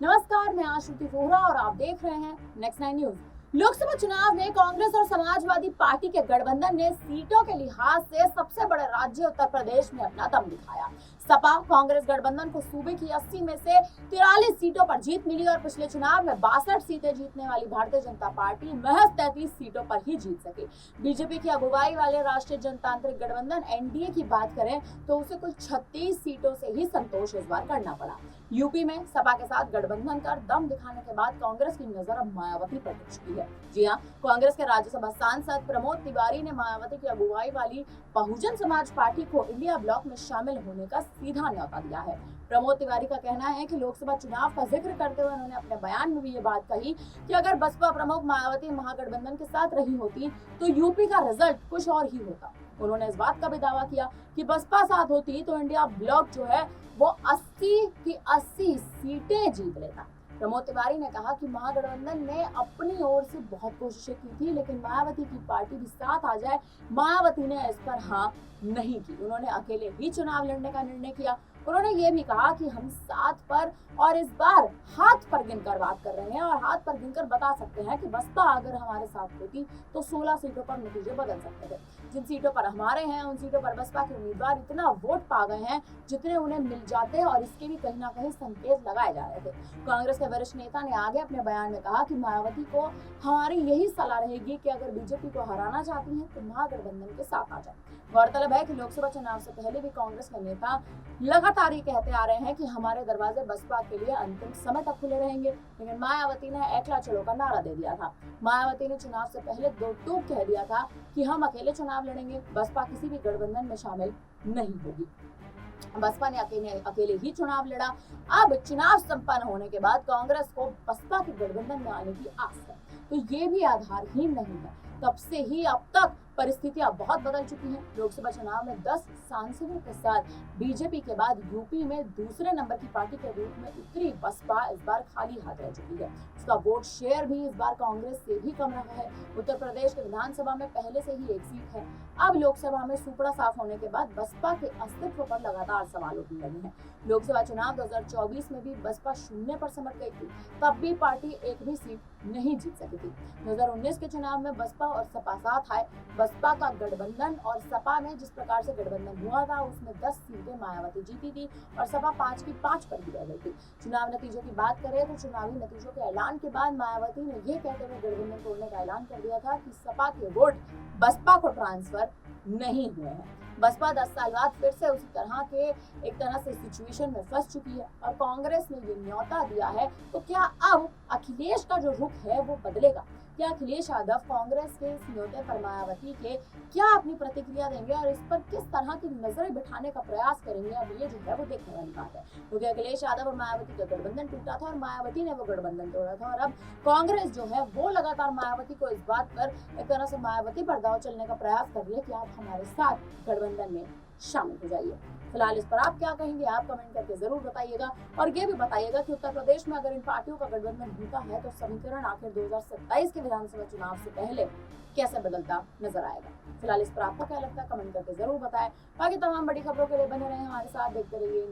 नमस्कार, मैं आश्रुति वोहरा और आप देख रहे हैं नेक्स्ट 9 न्यूज। लोकसभा चुनाव में कांग्रेस और समाजवादी पार्टी के गठबंधन ने सीटों के लिहाज से सबसे बड़े राज्य उत्तर प्रदेश में अपना दम दिखाया। सपा कांग्रेस गठबंधन को सूबे की 80 में से 43 सीटों पर जीत मिली और पिछले चुनाव में 62 सीटें जीतने वाली भारतीय जनता पार्टी महज 33 सीटों पर ही जीत सकी। बीजेपी की अगुवाई वाले राष्ट्रीय जनतांत्रिक गठबंधन एनडीए की बात करें तो उसे कुल 36 सीटों से ही संतोष इस बार करना पड़ा। यूपी में सपा के साथ गठबंधन कर दम दिखाने के बाद कांग्रेस की नजर अब मायावती पर टिक चुकी है। जी हां, कांग्रेस के राज्यसभा सांसद प्रमोद तिवारी ने मायावती की अगुवाई वाली बहुजन समाज पार्टी को इंडिया ब्लॉक में शामिल होने का सीधा न्योता दिया है। प्रमोद तिवारी का कहना है कि लोकसभा चुनाव का जिक्र करते हुए उन्होंने अपने बयान में भी ये बात कही कि अगर बसपा प्रमुख मायावती महागठबंधन के साथ रही होती तो यूपी का रिजल्ट कुछ और ही होता। उन्होंने इस बात का भी दावा किया कि बसपा साथ होती तो इंडिया ब्लॉक जो है वो 80 की 80 सीटें जीत लेता। प्रमोद तिवारी ने कहा कि महागठबंधन ने अपनी ओर से बहुत कोशिशें की थी, लेकिन मायावती की पार्टी भी साथ आ जाए, मायावती ने इस पर हाँ नहीं की। उन्होंने अकेले ही चुनाव लड़ने का निर्णय किया। उन्होंने ये भी कहा कि हम साथ पर और इस बार हाथ पर गिनकर बात कर रहे हैं और हाथ पर गिनकर बता सकते हैं कि बसपा अगर हमारे साथ होती तो 16 सीटों पर नतीजे बदल सकते थे। जिन सीटों पर हमारे हैं उन सीटों पर बसपा के उम्मीदवार इतना वोट पा गए हैं जितने उन्हें मिल जाते और इसके भी कहीं ना कहीं संकेत लगाए जा रहे थे। कांग्रेस के वरिष्ठ नेता ने आगे अपने बयान में कहा कि मायावती को हमारी यही सलाह रहेगी कि अगर बीजेपी को हराना चाहती हैं तो महागठबंधन के साथ आ जाए। गौरतलब है कि लोकसभा चुनाव से पहले भी कांग्रेस के नेता लगातार ये कहते आ रहे हैं कि हमारे दरवाजे बसपा के लिए अंतिम समय तक खुले रहेंगे, लेकिन मायावती ने एकला चलो का नारा दे दिया था। मायावती ने चुनाव से पहले दो टूक कह दिया था कि हम अकेले चुनाव लड़ेंगे, बसपा किसी भी गठबंधन में शामिल नहीं होगी। बसपा ने अकेले ही चुनाव लड़ा। अब चुनाव संपन्न होने के बाद कांग्रेस को बसपा के गठबंधन में आने की आस है, तो ये भी आधारहीन नहीं है। तब से ही अब तक परिस्थितियां बहुत बदल चुकी हैं। लोकसभा चुनाव में 10 सांसदों के साथ बीजेपी के बाद यूपी में दूसरे नंबर की पार्टी के रूप में उतरी बसपा इस बार खाली हाथ रह चुकी है। उसका वोट शेयर भी इस बार कांग्रेस से भी कम रहा है। उत्तर प्रदेश के विधानसभा में पहले से ही एक सीट है। अब लोकसभा में सुपड़ा साफ होने के बाद बसपा के अस्तित्व पर लगातार सवाल उठने लगे हैं। लोकसभा चुनाव 2024 में भी बसपा शून्य पर सिमट गई थी, तब भी पार्टी एक भी सीट नहीं जीत सकी थी। 2019 के चुनाव में बसपा और सपा साथ आए। बसपा का गठबंधन और सपा में जिस प्रकार से गठबंधन हुआ था उसमें 10 सीटें मायावती जीती थी और सपा 5 की 5 पर ही रह गई थी। चुनाव नतीजों की बात करें तो चुनावी नतीजों के ऐलान के बाद मायावती ने यह कहते हुए गठबंधन तोड़ने का ऐलान कर दिया था कि सपा के वोट बसपा को ट्रांसफर नहीं हुए हैं। बसपा 10 साल बाद फिर से उसी तरह के एक तरह से सिचुएशन में फंस चुकी है और कांग्रेस ने ये न्योता दिया है। तो क्या अब अखिलेश का जो रुख है वो बदलेगा? क्या अखिलेश यादव कांग्रेस के इस न्योते पर मायावती के क्या अपनी प्रतिक्रिया देंगे और इस पर किस तरह की नजरें बिठाने का प्रयास करेंगे? अब ये जो है वो देखने वाली बात है, क्योंकि अखिलेश यादव और मायावती का गठबंधन टूटा था और मायावती ने वो गठबंधन तोड़ा था और अब कांग्रेस जो है वो लगातार मायावती को इस बात पर एक तरह से मायावती पर दांव चलने का प्रयास कर रही है कि आप हमारे साथ गठबंधन में शामिल हो जाइए। फिलहाल इस पर आप क्या कहेंगे? आप कमेंट करके जरूर बताइएगा और ये भी बताइएगा कि उत्तर प्रदेश में अगर इन पार्टियों का गठबंधन होता है तो समीकरण आखिर 2027 के विधानसभा चुनाव से पहले कैसे बदलता नजर आएगा। फिलहाल इस पर आपको क्या लगता है? कमेंट करके जरूर बताएं। बाकी तमाम बड़ी खबरों के लिए बने रहे हमारे साथ, देखते रहिए।